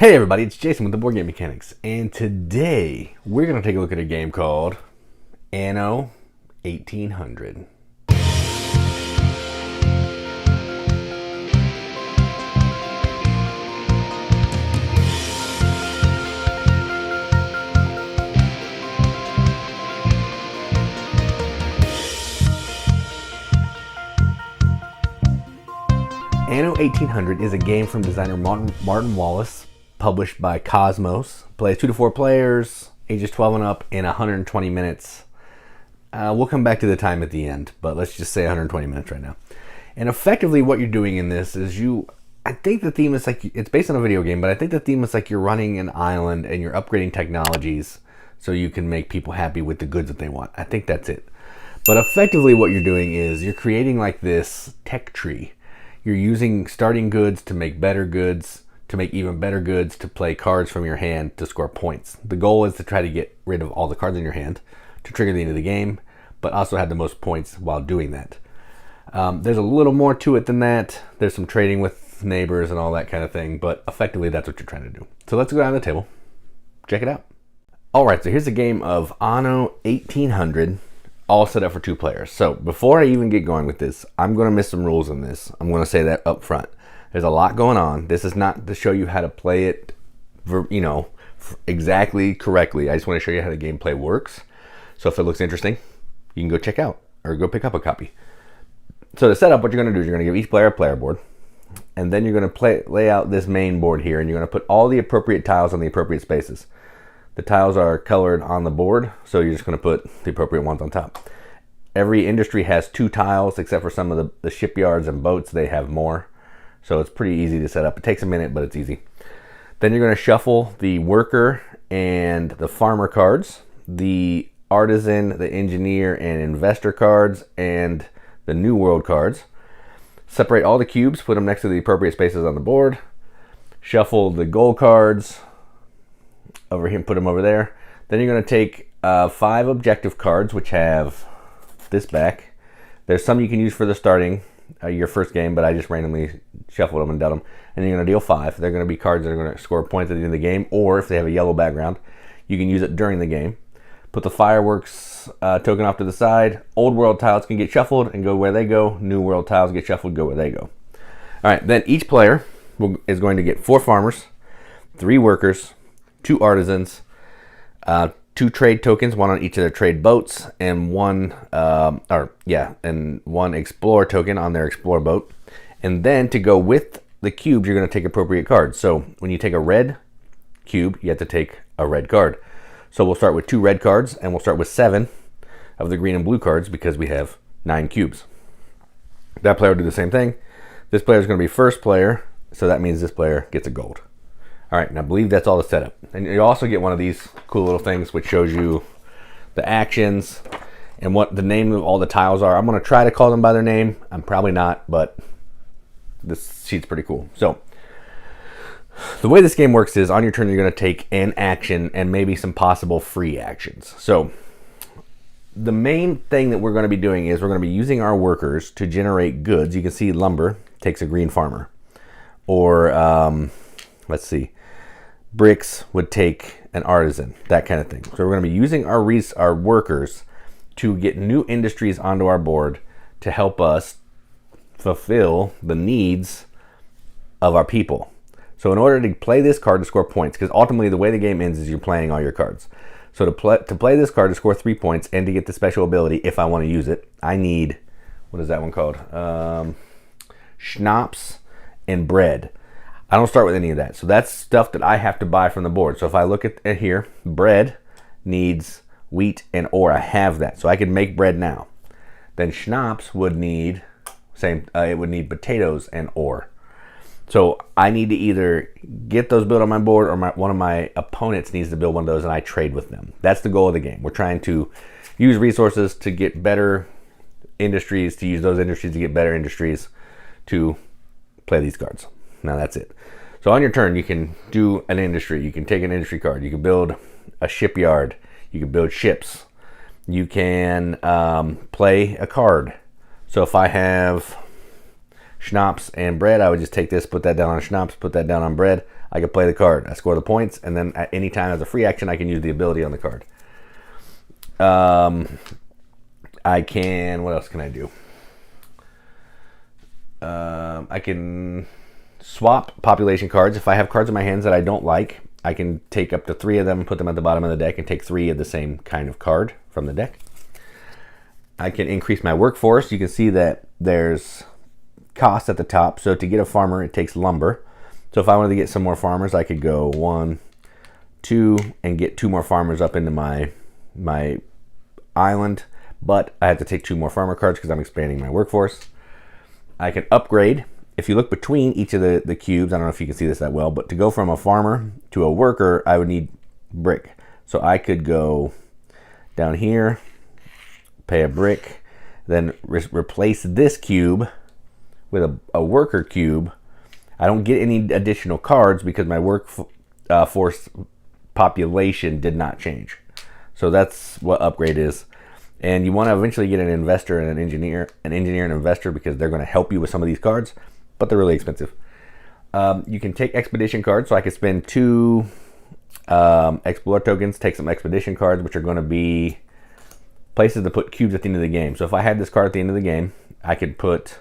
Hey everybody, it's Jason with the Board Game Mechanics, and today we're going to take a look at a game called Anno 1800. Anno 1800 is a game from designer Martin Wallace, published by Cosmos. Plays 2 to 4 players, ages 12 and up, in 120 minutes. We'll come back to the time at the end, but let's just say 120 minutes right now. And effectively what you're doing in this is I think the theme is like, it's based on a video game, but I think the theme is like you're running an island and you're upgrading technologies so you can make people happy with the goods that they want. I think that's it. But effectively what you're doing is you're creating like this tech tree. You're using starting goods to make better goods, to make even better goods, to play cards from your hand to score points. The goal is to try to get rid of all the cards in your hand to trigger the end of the game, but also have the most points while doing that. There's a little more to it than that. There's some trading with neighbors and all that kind of thing, but effectively that's what you're trying to do. So let's go down to the table, check it out. All right, so here's a game of Anno 1800, all set up for 2 players. So before I even get going with this, I'm going to miss some rules in this. I'm going to say that up front. There's a lot going on. This is not to show you how to play it, exactly correctly. I just want to show you how the gameplay works. So if it looks interesting, you can go check out or go pick up a copy. So to set up, what you're going to do is you're going to give each player a player board, and then you're going to lay out this main board here, and you're going to put all the appropriate tiles on the appropriate spaces. The tiles are colored on the board, so you're just going to put the appropriate ones on top. Every industry has 2 tiles, except for some of the shipyards and boats. They have more. So it's pretty easy to set up. It takes a minute, but it's easy. Then you're going to shuffle the worker and the farmer cards, the artisan, the engineer, and investor cards, and the New World cards. Separate all the cubes, put them next to the appropriate spaces on the board. Shuffle the gold cards over here and put them over there. Then you're going to take 5 objective cards, which have this back. There's some you can use for the starting your first game, but I just randomly shuffled them and dealt them. And you're going to deal 5. They're going to be cards that are going to score points at the end of the game, or if they have a yellow background, you can use it during the game. Put the fireworks token off to the side. Old world tiles can get shuffled and go where they go. New world tiles get shuffled, go where they go. All right, then each player is going to get 4 farmers, 3 workers, 2 artisans, 2 trade tokens, 1 on each of their trade boats, and one explorer token on their explorer boat. And then to go with the cubes, you're going to take appropriate cards. So when you take a red cube, you have to take a red card. So we'll start with 2 red cards, and we'll start with 7 of the green and blue cards because we have 9 cubes. That player will do the same thing. This player is going to be first player, so that means this player gets a gold. All right, and I believe that's all the setup. And you also get one of these cool little things which shows you the actions and what the name of all the tiles are. I'm going to try to call them by their name. I'm probably not, but this sheet's pretty cool. So the way this game works is on your turn, you're going to take an action and maybe some possible free actions. So the main thing that we're going to be doing is we're going to be using our workers to generate goods. You can see lumber takes a green farmer. Or, let's see, bricks would take an artisan, that kind of thing. So we're going to be using our workers to get new industries onto our board to help us fulfill the needs of our people. So in order to play this card to score points, because ultimately the way the game ends is you're playing all your cards. So to play this card to score 3 points and to get the special ability, if I want to use it, I need, what is that one called? Schnapps and bread. I don't start with any of that. So that's stuff that I have to buy from the board. So if I look at here, bread needs wheat and ore. I have that. So I can make bread now. Then schnapps would need, it would need potatoes and ore. So I need to either get those built on my board or one of my opponents needs to build one of those and I trade with them. That's the goal of the game. We're trying to use resources to get better industries, to use those industries to get better industries to play these cards. Now that's it. So on your turn, you can do an industry. You can take an industry card. You can build a shipyard. You can build ships. You can play a card. So if I have schnapps and bread, I would just take this, put that down on schnapps, put that down on bread. I can play the card. I score the points, and then at any time as a free action, I can use the ability on the card. I can, what else can I do? I can swap population cards. If I have cards in my hands that I don't like, I can take up to 3 of them and put them at the bottom of the deck and take 3 of the same kind of card from the deck. I can increase my workforce. You can see that there's cost at the top. So to get a farmer, it takes lumber. So if I wanted to get some more farmers, I could go 1, 2, and get 2 more farmers up into my island. But I have to take 2 more farmer cards because I'm expanding my workforce. I can upgrade. If you look between each of the cubes, I don't know if you can see this that well, but to go from a farmer to a worker, I would need brick. So I could go down here, pay a brick, then replace this cube with a worker cube. I don't get any additional cards because my workforce population did not change. So that's what upgrade is. And you want to eventually get an investor and an engineer and investor because they're going to help you with some of these cards, but they're really expensive. You can take expedition cards, so I could spend 2 explore tokens, take some expedition cards, which are going to be places to put cubes at the end of the game. So if I had this card at the end of the game, I could put,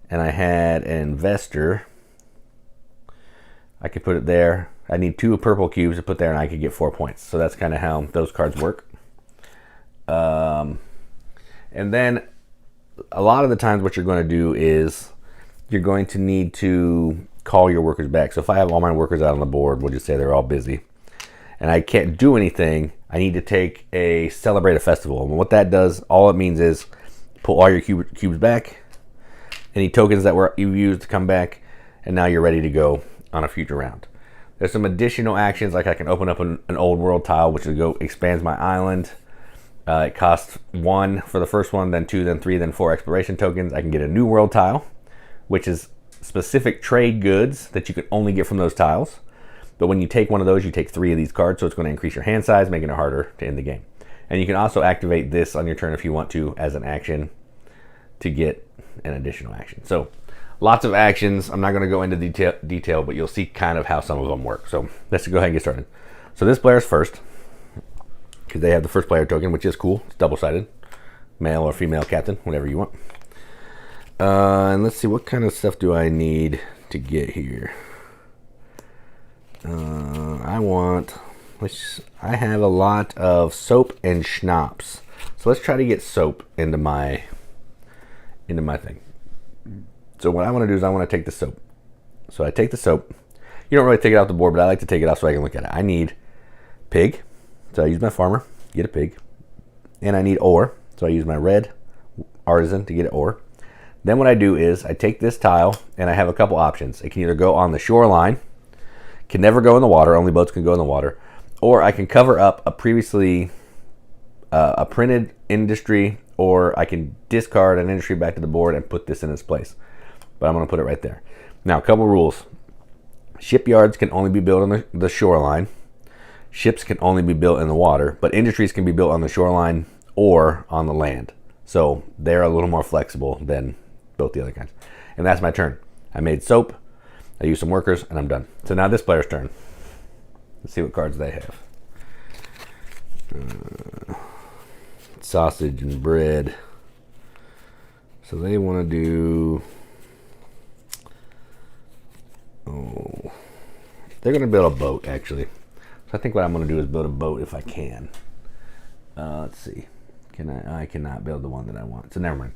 and I had an investor, I could put it there. I need 2 purple cubes to put there, and I could get 4 points. So that's kind of how those cards work. And then a lot of the times what you're going to do is you're going to need to call your workers back. So if I have all my workers out on the board, we'll just say they're all busy and I can't do anything, I need to celebrate a festival. And what that does, all it means is pull all your cubes back, any tokens that you used to come back, and now you're ready to go on a future round. There's some additional actions, like I can open up an old world tile, which expands my island. It costs 1 for the first one, then 2, then 3, then 4 exploration tokens. I can get a new world tile, which is specific trade goods that you can only get from those tiles. But when you take one of those, you take 3 of these cards, so it's going to increase your hand size, making it harder to end the game. And you can also activate this on your turn if you want to as an action to get an additional action. So lots of actions. I'm not going to go into detail, but you'll see kind of how some of them work. So let's go ahead and get started. So this player's first, because they have the first player token, which is cool. It's double-sided, male or female captain, whatever you want. And let's see, what kind of stuff do I need to get here? I have a lot of soap and schnapps. So let's try to get soap into my thing. So what I want to do is I want to take the soap. So I take the soap. You don't really take it off the board, but I like to take it off so I can look at it. I need pig. So I use my farmer, get a pig. And I need ore. So I use my red artisan to get ore. Then what I do is I take this tile and I have a couple options. It can either go on the shoreline, can never go in the water, only boats can go in the water, or I can cover up a previously a printed industry, or I can discard an industry back to the board and put this in its place. But I'm going to put it right there. Now, a couple rules. Shipyards can only be built on the shoreline. Ships can only be built in the water, but industries can be built on the shoreline or on the land. So they're a little more flexible than both the other kinds. And that's my turn. I made soap, I used some workers, and I'm done. So now this player's turn. Let's see what cards they have. Sausage and bread. So they want to do... Oh, they're going to build a boat, actually. So I think what I'm going to do is build a boat if I can. Let's see. I cannot build the one that I want. So never mind.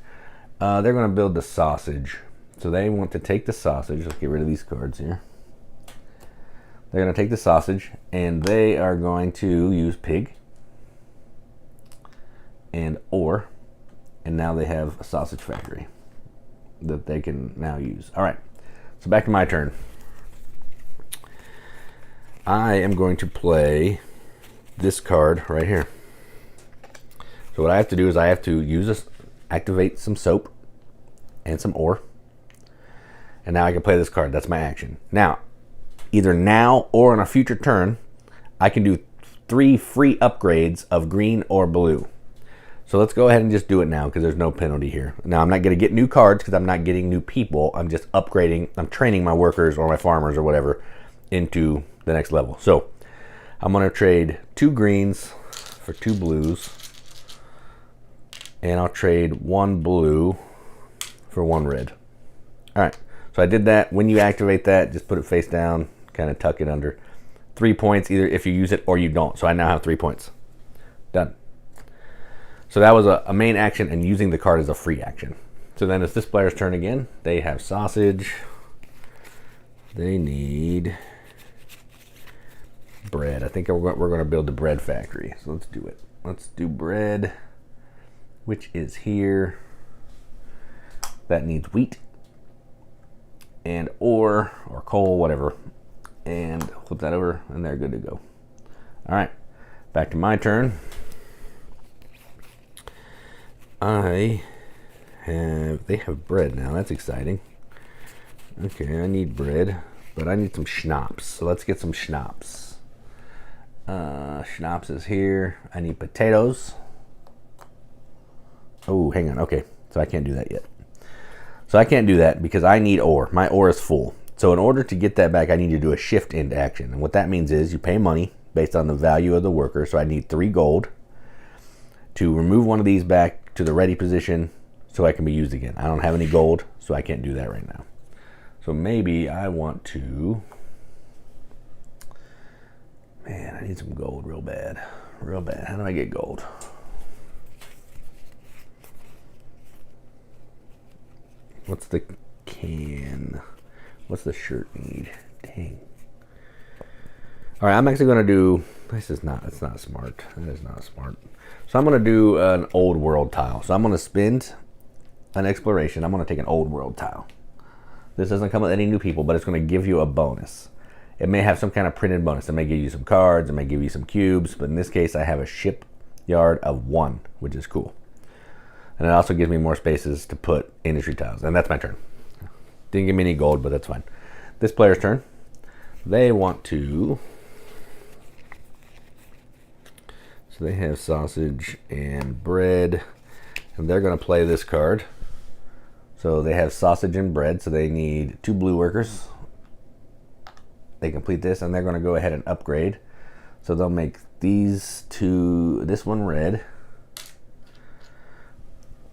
They're going to build the sausage. So they want to take the sausage. Let's get rid of these cards here. They're going to take the sausage, and they are going to use pig and ore. And now they have a sausage factory that they can now use. All right. So back to my turn. I am going to play this card right here. So what I have to do is I have to activate some soap and some ore. And now I can play this card. That's my action. Now, either now or on a future turn, I can do 3 free upgrades of green or blue. So let's go ahead and just do it now because there's no penalty here. Now, I'm not going to get new cards because I'm not getting new people. I'm just upgrading. I'm training my workers or my farmers or whatever into the next level. So I'm going to trade 2 greens for 2 blues, and I'll trade 1 blue for 1 red. All right, so I did that. When you activate that, just put it face down, kind of tuck it under. 3 points either if you use it or you don't. So I now have 3 points. Done. So that was a main action, and using the card is a free action. So then it's this player's turn again. They have sausage. They need bread. I think we're going to build the bread factory. So let's do it. Let's do bread, which is here. That needs wheat and ore or coal, whatever. And flip that over, and they're good to go. All right, back to my turn. They have bread now. That's exciting. Okay, I need bread, but I need some schnapps. So let's get some schnapps. Schnapps is here. I need potatoes. Oh, hang on. Okay, so I can't do that yet. So I can't do that because I need ore. My ore is full. So in order to get that back, I need to do a shift into action. And what that means is you pay money based on the value of the worker. So I need 3 gold to remove one of these back to the ready position so I can be used again. I don't have any gold, so I can't do that right now. So maybe I want to... Man, I need some gold real bad. Real bad. How do I get gold? What's the can? What's the shirt need? Dang. All right, I'm actually going to do... it's not smart. That is not smart. So I'm going to do an old world tile. So I'm going to spend an exploration. I'm going to take an old world tile. This doesn't come with any new people, but it's going to give you a bonus. It may have some kind of printed bonus. It may give you some cards. It may give you some cubes. But in this case, I have a shipyard of 1, which is cool. And it also gives me more spaces to put industry tiles. And that's my turn. Didn't give me any gold, but that's fine. This player's turn. They want to... So they have sausage and bread. And they're going to play this card. So they have sausage and bread. So they need 2 blue workers. They complete this, and they're going to go ahead and upgrade. So they'll make these 2... This one red.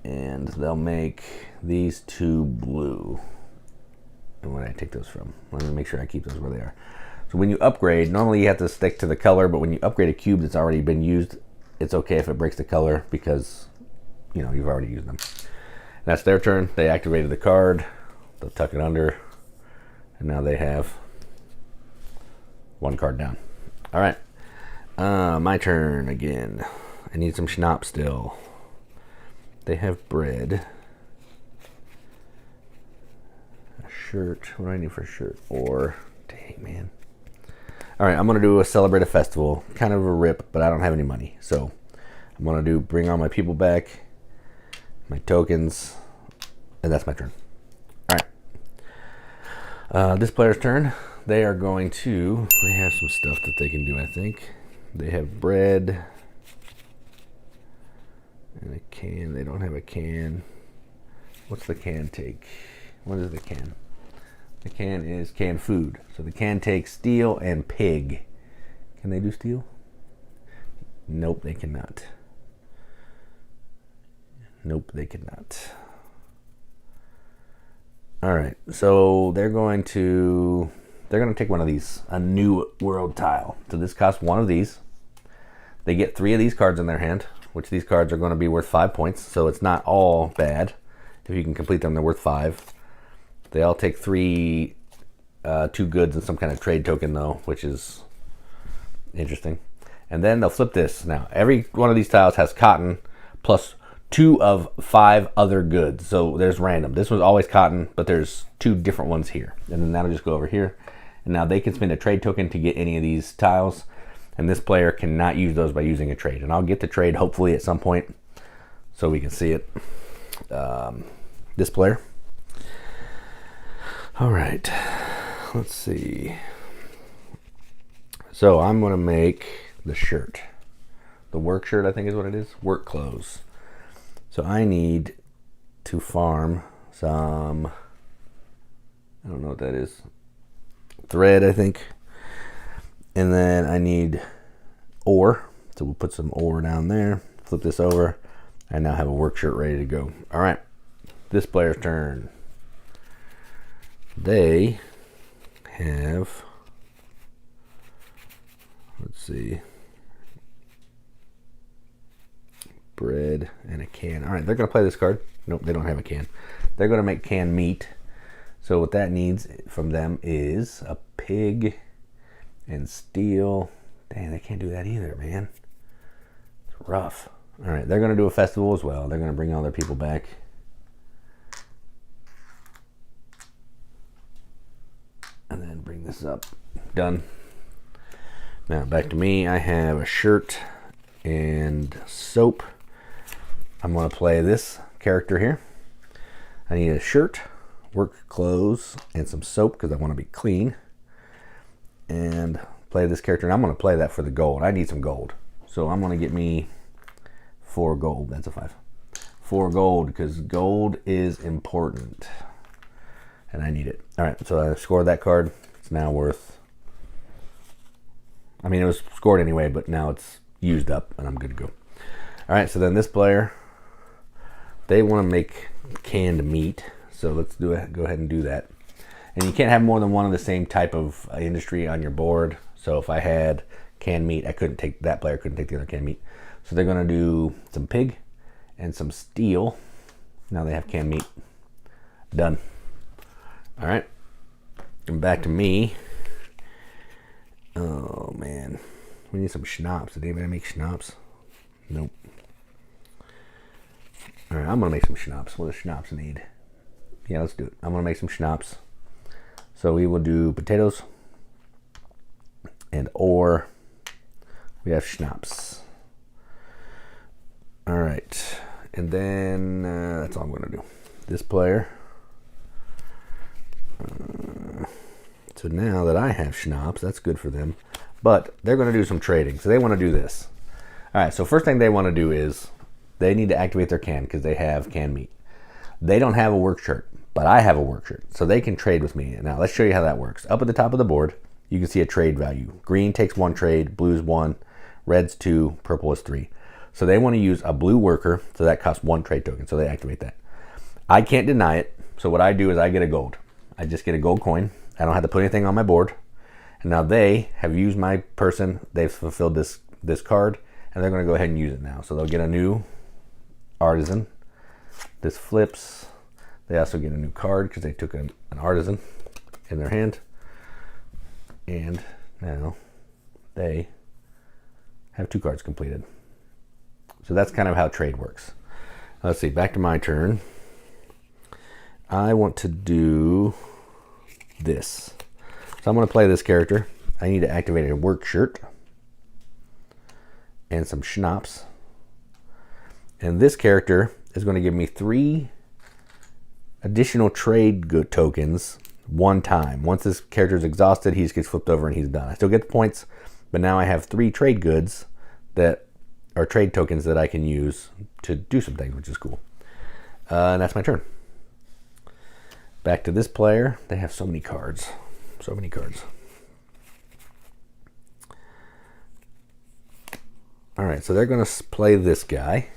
And they'll make these 2 blue. And where did I take those from? Let me make sure I keep those where they are. So when you upgrade, normally you have to stick to the color, but when you upgrade a cube that's already been used, it's okay if it breaks the color because, you know, you've already used them. And that's their turn. They activated the card. They'll tuck it under. And now they have 1 card down. All right. My turn again. I need some schnapps still. They have bread. A shirt. What do I need for a shirt? Or, dang, man. All right, I'm going to do a celebrate a festival. Kind of a rip, but I don't have any money. So I'm going to do bring all my people back, my tokens, and that's my turn. All right. This player's turn. They are going to, they have some stuff that they can do, I think. They have bread. And a can. They don't have a can. What's the can take? What is the can? The can is canned food. So the can takes steel and pig. Can they do steel? Nope, they cannot. Nope, they cannot. All right, so they're going to take one of these, a new world tile. So this costs 1 of these. They get 3 of these cards in their hand, which these cards are going to be worth 5 points. So it's not all bad. If you can complete them, they're worth 5. They all take 3, 2 goods and some kind of trade token though, which is interesting. And then they'll flip this. Now, every one of these tiles has cotton plus 2 of 5 other goods. So there's random. This was always cotton, but there's 2 different ones here. And then that'll just go over here. And now they can spend a trade token to get any of these tiles. And this player cannot use those by using a trade. And I'll get the trade hopefully at some point so we can see it. This player. All right. Let's see. So I'm going to make the shirt. The work shirt, I think is what it is. Work clothes. So I need to farm some, I don't know what that is. Thread, I think. And then I need ore. So we'll put some ore down there. Flip this over. I now have a work shirt ready to go. All right, this player's turn. They have, let's see, bread and a can. All right, they're going to play this card. Nope, they don't have a can. They're going to make canned meat. So what that needs from them is a pig and steel. Dang, they can't do that either, man. It's rough. All right, they're going to do a festival as well. They're going to bring all their people back. And then bring this up. Done. Now back to me. I have a shirt and soap. I'm going to play this character here. I need a shirt, work clothes, and some soap because I want to be clean. And play this character. And I'm going to play that for the gold. I need some gold. So I'm going to get me 4 gold. That's a 5. 4 gold because gold is important. And I need it. All right, so I scored that card. It's now worth, I mean, it was scored anyway, but now it's used up and I'm good to go. All right, so then this player, they want to make canned meat. So let's do it. Go ahead and do that. And you can't have more than one of the same type of industry on your board. So if I had canned meat, I couldn't take, that player couldn't take the other canned meat. So they're going to do some pig and some steel. Now they have canned meat. Done. All right, and back to me. Oh man, we need some schnapps. Did anybody make schnapps? Nope. All right, I'm gonna make some schnapps. What does schnapps need? Yeah, let's do it. I'm gonna make some schnapps. So we will do potatoes and ore. We have schnapps. All right, and then that's all I'm gonna do. This player. So now that I have schnapps, that's good for them. But they're going to do some trading. So they want to do this. All right, so first thing they want to do is they need to activate their can because they have canned meat. They don't have a work shirt, but I have a work shirt. So they can trade with me. Now let's show you how that works. Up at the top of the board, you can see a trade value. Green takes 1 trade, blue is 1, red's 2, purple is 3. So they want to use a blue worker, so that costs 1 trade token. So they activate that. I can't deny it. So what I do is I get a gold. I just get a gold coin. I don't have to put anything on my board. And now they have used my person. They've fulfilled this card, and they're going to go ahead and use it now. So they'll get a new artisan. This flips. They also get a new card because they took an artisan in their hand. And now they have 2 cards completed. So that's kind of how trade works. Let's see, back to my turn. I want to do this. So I'm going to play this character. I need to activate a work shirt and some schnapps. And this character is going to give me 3 additional trade good tokens one time. Once this character is exhausted, he just gets flipped over and he's done. I still get the points, but now I have 3 trade goods that are trade tokens that I can use to do some things, which is cool. And that's my turn. Back to this player. They have so many cards. So many cards. All right, so they're going to play this guy.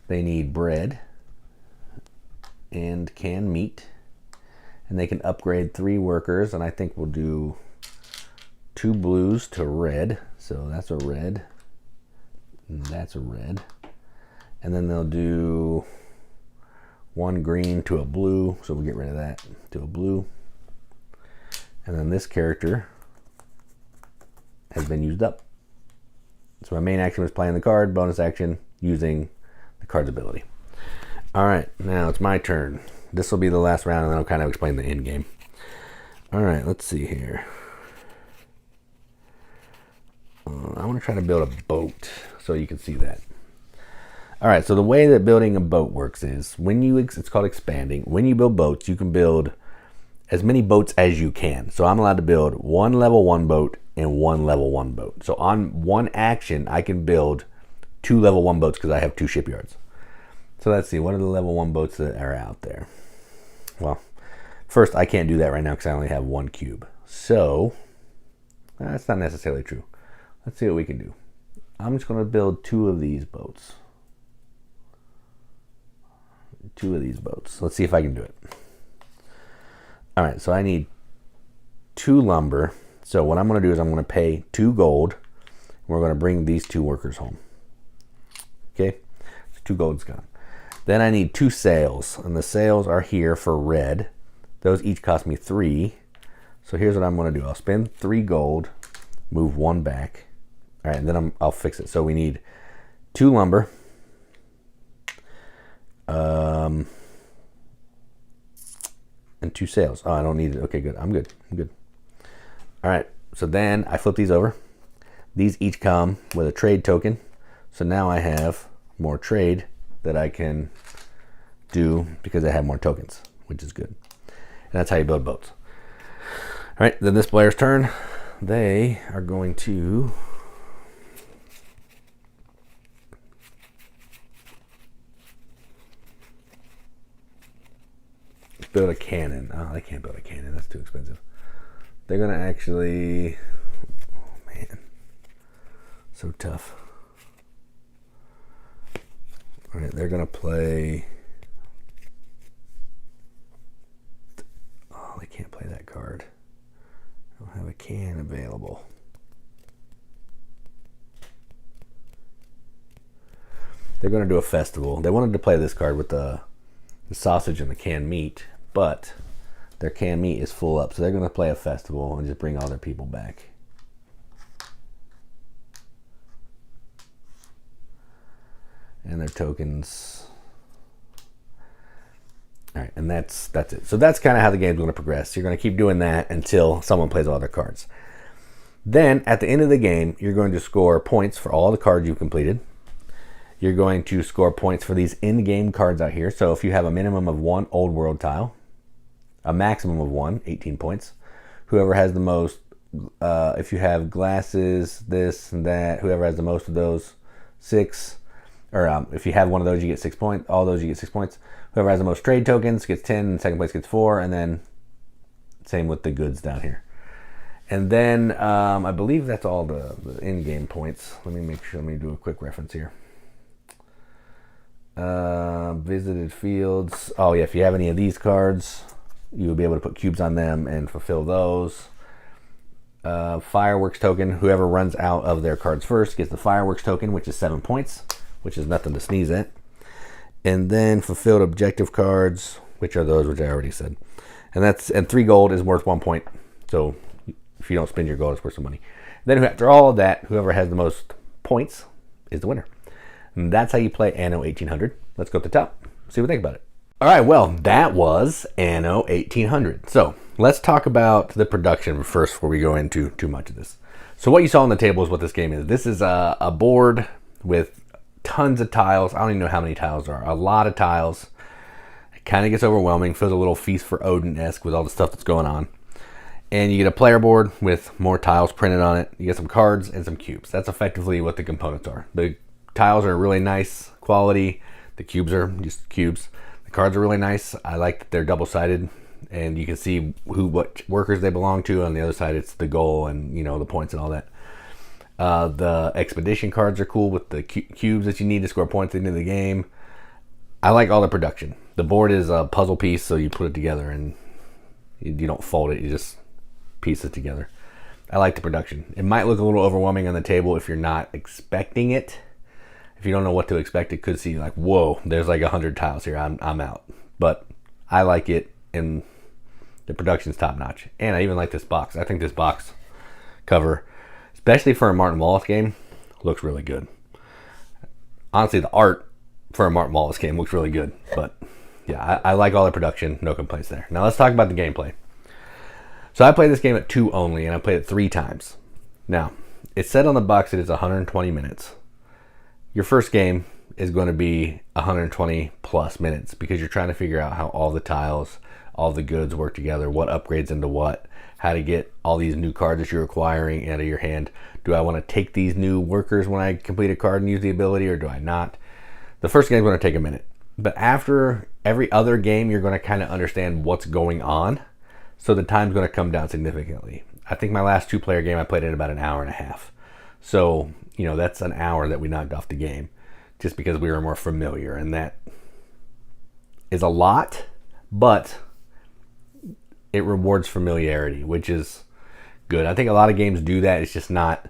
They need bread and canned meat. And they can upgrade 3 workers. And I think we'll do 2 blues to red. So that's a red. And that's a red. And then they'll do 1 green to a blue, so we'll get rid of that to a blue. And then this character has been used up. So my main action was playing the card, bonus action using the card's ability. All right, now it's my turn. This will be the last round, and then I'll kind of explain the end game. All right, let's see here. I want to try to build a boat so you can see that. All right, so the way that building a boat works is when you, it's called expanding. When you build boats, you can build as many boats as you can. So I'm allowed to build 1 level 1 boat and 1 level 1 boat. So on one action, I can build 2 level 1 boats because I have 2 shipyards. So let's see, what are the level 1 boats that are out there? Well, first, I can't do that right now because I only have 1 cube. So That's not necessarily true. Let's see what we can do. I'm just going to build 2 of these boats. 2 of these boats. Let's see if I can do it. All right, so I need 2 lumber. So what I'm going to do is I'm going to pay 2 gold. We're going to bring these 2 workers home. Okay, so 2 gold's gone. Then I need 2 sails, and the sails are here for red. Those each cost me 3. So here's what I'm going to do. I'll spend 3 gold, move 1 back. All right, and then I'll fix it. So we need 2 lumber. And 2 sails. Oh, I don't need it. Okay, good. I'm good. All right, so then I flip these over. These each come with a trade token. So now I have more trade that I can do because I have more tokens, which is good. And that's how you build boats. All right, then this player's turn. They are going to build a cannon. Oh, they can't build a cannon. That's too expensive. They're going to actually... Oh, man. So tough. All right, they're going to play... Oh, they can't play that card. I don't have a can available. They're going to do a festival. They wanted to play this card with the sausage and the canned meat, but their canned meat is full up. So they're going to play a festival and just bring all their people back. And their tokens. All right, and that's it. So that's kind of how the game's going to progress. You're going to keep doing that until someone plays all their cards. Then at the end of the game, you're going to score points for all the cards you've completed. You're going to score points for these in-game cards out here. So if you have a minimum of 1 old world tile, a maximum of 1, 18 points. Whoever has the most, if you have glasses, this and that, whoever has the most of those, 6. Or if you have one of those, you get 6 points. All those, you get 6 points. Whoever has the most trade tokens gets 10, and second place gets 4, and then same with the goods down here. And then I believe that's all the in-game points. Let me make sure. Let me do a quick reference here. Visited fields. Oh yeah, if you have any of these cards, you'll be able to put cubes on them and fulfill those. Fireworks token. Whoever runs out of their cards first gets the fireworks token, which is 7 points, which is nothing to sneeze at. And then fulfilled objective cards, which are those which I already said. And 3 gold is worth 1 point. So if you don't spend your gold, it's worth some money. Then after all of that, whoever has the most points is the winner. And that's how you play Anno 1800. Let's go up the top, see what we think about it. All right, well, that was Anno 1800. So let's talk about the production first before we go into too much of this. So what you saw on the table is what this game is. This is a board with tons of tiles. I don't even know how many tiles there are. A lot of tiles. It kind of gets overwhelming. Feels a little Feast for Odin-esque with all the stuff that's going on. And you get a player board with more tiles printed on it. You get some cards and some cubes. That's effectively what the components are. The tiles are really nice quality. The cubes are just cubes. The cards are really nice. I like that they're double-sided, and you can see what workers they belong to. On the other side, it's the goal and the points and all that. The expedition cards are cool with the cubes that you need to score points into the game. I like all the production. The board is a puzzle piece, so you put it together and you don't fold it. You just piece it together. I like the production. It might look a little overwhelming on the table if you're not expecting it. If you don't know what to expect, it could seem like, whoa, there's like 100 tiles here. I'm out. But I like it, and the production's top notch. And I even like this box. I think this box cover, especially for a Martin Wallace game, looks really good. Honestly, the art for a Martin Wallace game looks really good. But yeah, I like all the production. No complaints there. Now let's talk about the gameplay. So I played this game at 2 only, and I played it 3 times. Now, it said on the box it is 120 minutes. Your first game is going to be 120 plus minutes because you're trying to figure out how all the tiles, all the goods work together, what upgrades into what, how to get all these new cards that you're acquiring out of your hand. Do I want to take these new workers when I complete a card and use the ability, or do I not? The first game is going to take a minute. But after every other game, you're going to kind of understand what's going on. So the time's going to come down significantly. I think my last 2-player game I played in about an hour and a half. So, that's an hour that we knocked off the game just because we were more familiar. And that is a lot, but it rewards familiarity, which is good. I think a lot of games do that. It's just not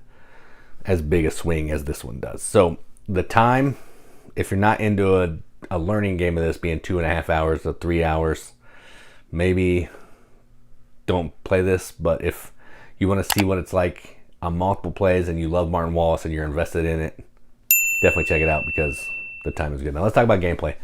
as big a swing as this one does. So the time, if you're not into a learning game of this being 2.5 hours to 3 hours, maybe don't play this. But if you want to see what it's like on multiple plays and you love Martin Wallace and you're invested in it, definitely check it out because the time is good. Now let's talk about gameplay.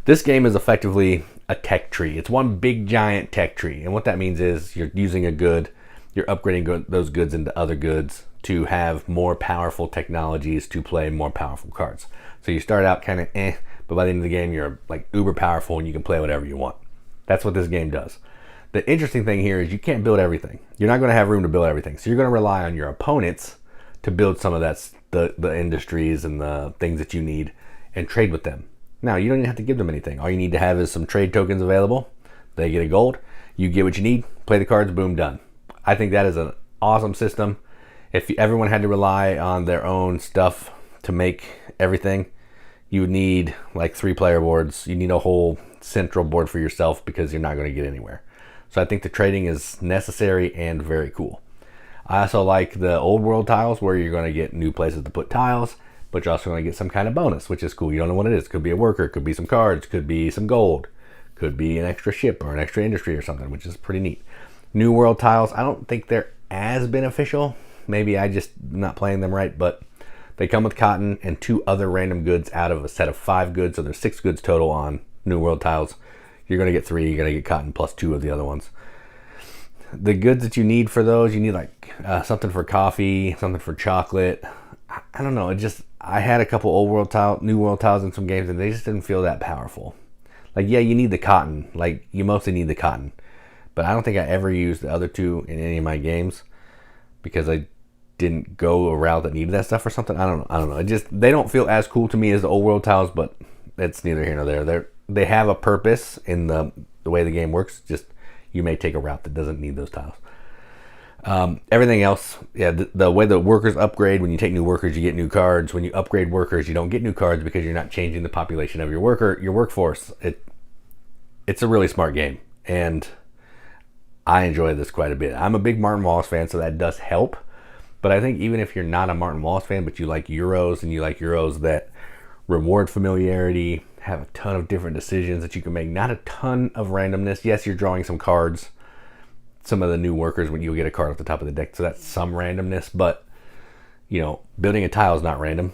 This game is effectively a tech tree. It's one big giant tech tree. And what that means is you're using a good, you're upgrading those goods into other goods to have more powerful technologies to play more powerful cards. So you start out kind of but by the end of the game you're like uber powerful and you can play whatever you want. That's what this game does. The interesting thing here is you can't build everything. You're not going to have room to build everything. So you're going to rely on your opponents to build some of that, the industries and the things that you need and trade with them. Now, you don't even have to give them anything. All you need to have is some trade tokens available. They get a gold. You get what you need. Play the cards. Boom, done. I think that is an awesome system. If everyone had to rely on their own stuff to make everything, you would need like 3-player boards. You need a whole central board for yourself because you're not going to get anywhere. So I think the trading is necessary and very cool. I also like the old world tiles where you're going to get new places to put tiles, but you're also going to get some kind of bonus, which is cool. You don't know what it is. Could be a worker, could be some cards, could be some gold, could be an extra ship or an extra industry or something, which is pretty neat. New world tiles, I don't think they're as beneficial. Maybe I just not playing them right, but they come with cotton and 2 other random goods out of a set of 5 goods. So there's 6 goods total on new world tiles. You're going to get 3, you're going to get cotton plus 2 of the other ones. The goods that you need for those, you need like something for coffee, something for chocolate. I don't know. I had a couple old world tile, new world tiles in some games and they just didn't feel that powerful. Like, yeah, you need the cotton. Like, you mostly need the cotton. But I don't think I ever used the other 2 in any of my games because I didn't go a route that needed that stuff or something. I don't know. They don't feel as cool to me as the old world tiles, but it's neither here nor there. They have a purpose in the way the game works. Just you may take a route that doesn't need those tiles. Everything else, yeah, the way the workers upgrade, when you take new workers, you get new cards. When you upgrade workers, you don't get new cards because you're not changing the population of your workforce. It's a really smart game, and I enjoy this quite a bit. I'm a big Martin Wallace fan, so that does help. But I think even if you're not a Martin Wallace fan, but you like Euros, and you like Euros that reward familiarity, have a ton of different decisions that you can make, not a ton of randomness. Yes, you're drawing some cards. Some of the new workers, when you get a card off the top of the deck, so that's some randomness, but building a tile is not random.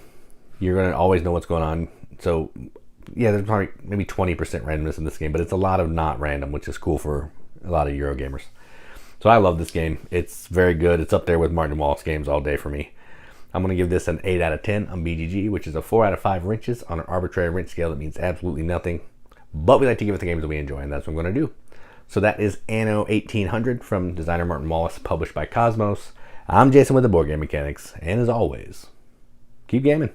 You're going to always know what's going on. So yeah, there's probably maybe 20% randomness in this game, but it's a lot of not random, which is cool for a lot of Euro gamers. So I love this game. It's very good. It's up there with Martin Wallace games all day for me. I'm going to give this an 8 out of 10 on BGG, which is a 4 out of 5 wrenches on an arbitrary wrench scale that means absolutely nothing. But we like to give it the games that we enjoy, and that's what I'm going to do. So that is Anno 1800 from designer Martin Wallace, published by Cosmos. I'm Jason with the Board Game Mechanics, and as always, keep gaming.